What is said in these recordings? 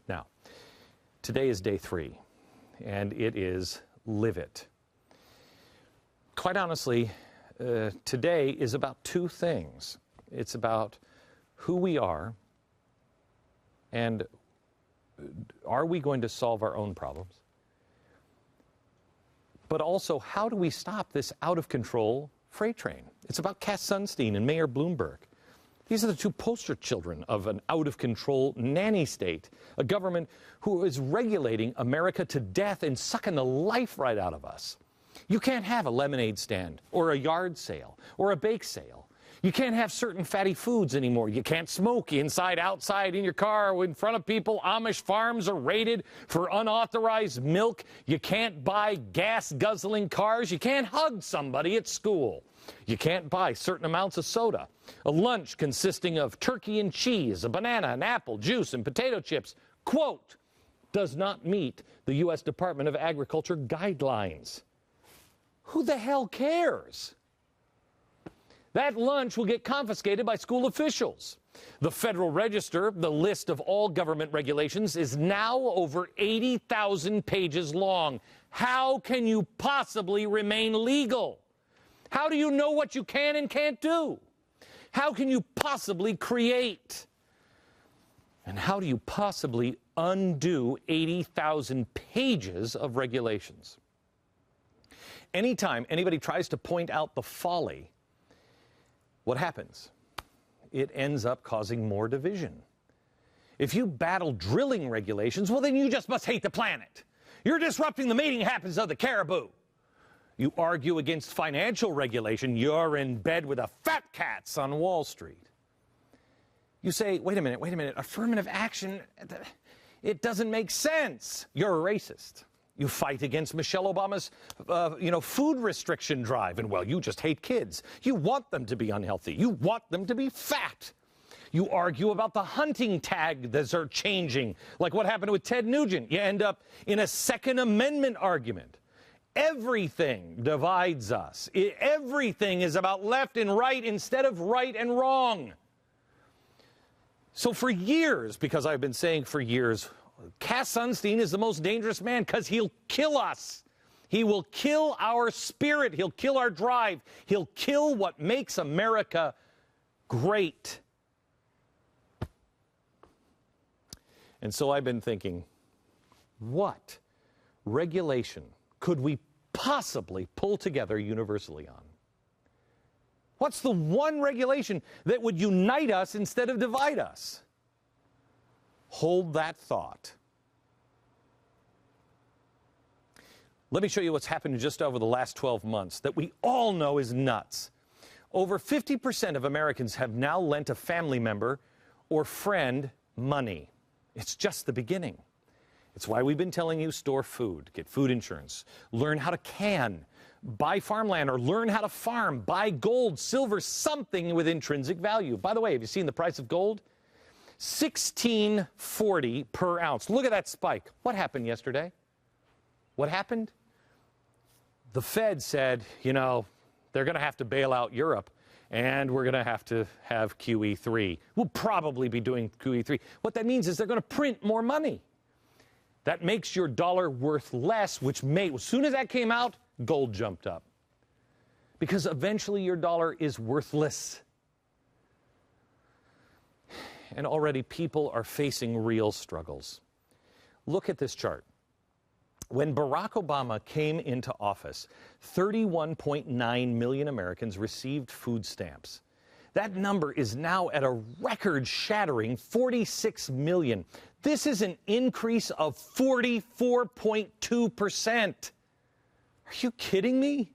Now, today is day 3, and it is live it. Quite honestly, today is about 2 things. It's about who we are and are we going to solve our own problems? But also, how do we stop this out-of-control freight train? It's about Cass Sunstein and Mayor Bloomberg. These are the 2 poster children of an out-of-control nanny state, a government who is regulating America to death and sucking the life right out of us. You can't have a lemonade stand or a yard sale or a bake sale. You can't have certain fatty foods anymore. You can't smoke inside, outside, in your car, in front of people. Amish farms are raided for unauthorized milk. You can't buy gas-guzzling cars. You can't hug somebody at school. You can't buy certain amounts of soda. A lunch consisting of turkey and cheese, a banana, an apple, juice, and potato chips, quote, does not meet the U.S. Department of Agriculture guidelines. Who the hell cares? That lunch will get confiscated by school officials. The Federal Register, the list of all government regulations, is now over 80,000 pages long. How can you possibly remain legal? How do you know what you can and can't do? How can you possibly create? And how do you possibly undo 80,000 pages of regulations? Anytime anybody tries to point out the folly, what happens? It ends up causing more division. If you battle drilling regulations, well, then you just must hate the planet. You're disrupting the mating habits of the caribou. You argue against financial regulation, you're in bed with the fat cats on Wall Street. You say, wait a minute, affirmative action, it doesn't make sense. You're a racist. You fight against Michelle Obama's, food restriction drive, and, well, you just hate kids. You want them to be unhealthy. You want them to be fat. You argue about the hunting tag that are changing, like what happened with Ted Nugent. You end up in a Second Amendment argument. Everything divides us. Everything is about left and right instead of right and wrong. So for years, because I've been saying for years, Cass Sunstein is the most dangerous man because he'll kill us. He will kill our spirit. He'll kill our drive. He'll kill what makes America great. And so I've been thinking, what regulation could we possibly pull together universally on? What's the one regulation that would unite us instead of divide us? Hold that thought. Let me show you what's happened just over the last 12 months that we all know is nuts. Over 50% of Americans have now lent a family member or friend money. It's just the beginning. It's why we've been telling you store food, get food insurance, learn how to can, buy farmland or learn how to farm, buy gold, silver, something with intrinsic value. By the way, have you seen the price of gold? $16.40 per ounce. Look at that spike. What happened yesterday? What happened? The Fed said, they're going to have to bail out Europe, and we're going to have QE3. We'll probably be doing QE3. What that means is they're going to print more money. That makes your dollar worth less, as soon as that came out, gold jumped up. Because eventually your dollar is worthless. And already people are facing real struggles. Look at this chart. When Barack Obama came into office, 31.9 million Americans received food stamps. That number is now at a record-shattering 46 million. This is an increase of 44.2%. Are you kidding me?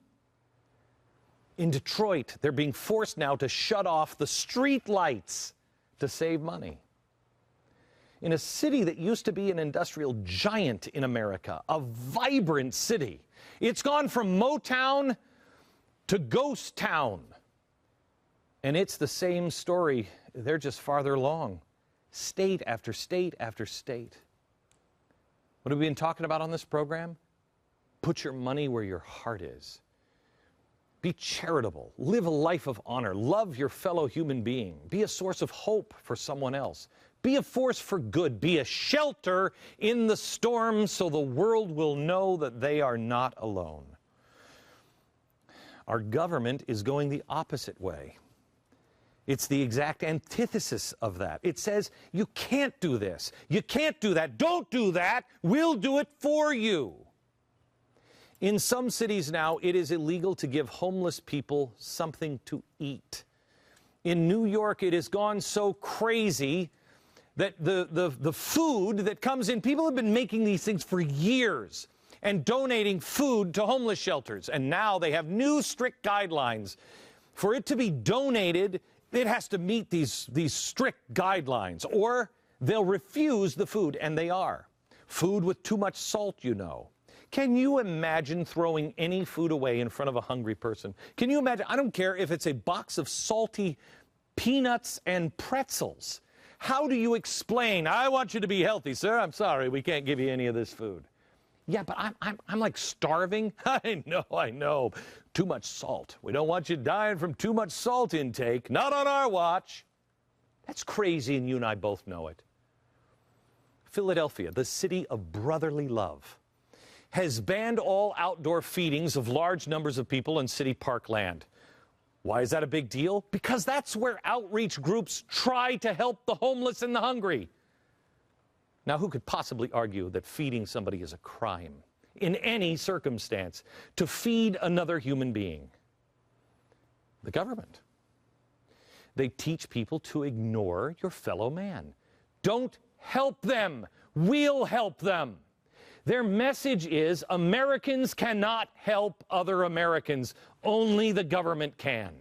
In Detroit, they're being forced now to shut off the street lights to save money. In a city that used to be an industrial giant in America, a vibrant city, it's gone from Motown to ghost town. And it's the same story. They're just farther along. State after state after state. What have we been talking about on this program? Put your money where your heart is. Be charitable. Live a life of honor. Love your fellow human being. Be a source of hope for someone else. Be a force for good. Be a shelter in the storm so the world will know that they are not alone. Our government is going the opposite way. It's the exact antithesis of that. It says, you can't do this. You can't do that. Don't do that. We'll do it for you. In some cities now, it is illegal to give homeless people something to eat. In New York, it has gone so crazy that the food that comes in, people have been making these things for years and donating food to homeless shelters. And now they have new strict guidelines. For it to be donated, it has to meet these strict guidelines, or they'll refuse the food, and they are. Food with too much salt, you know. Can you imagine throwing any food away in front of a hungry person? Can you imagine? I don't care if it's a box of salty peanuts and pretzels. How do you explain, I want you to be healthy, sir. I'm sorry, we can't give you any of this food. Yeah, but I'm like starving. I know. Too much salt. We don't want you dying from too much salt intake. Not on our watch. That's crazy, and you and I both know it. Philadelphia, the city of brotherly love, has banned all outdoor feedings of large numbers of people in city park land. Why is that a big deal? Because that's where outreach groups try to help the homeless and the hungry. Now, who could possibly argue that feeding somebody is a crime in any circumstance? To feed another human being? The government. They teach people to ignore your fellow man. Don't help them. We'll help them. Their message is Americans cannot help other Americans. Only the government can.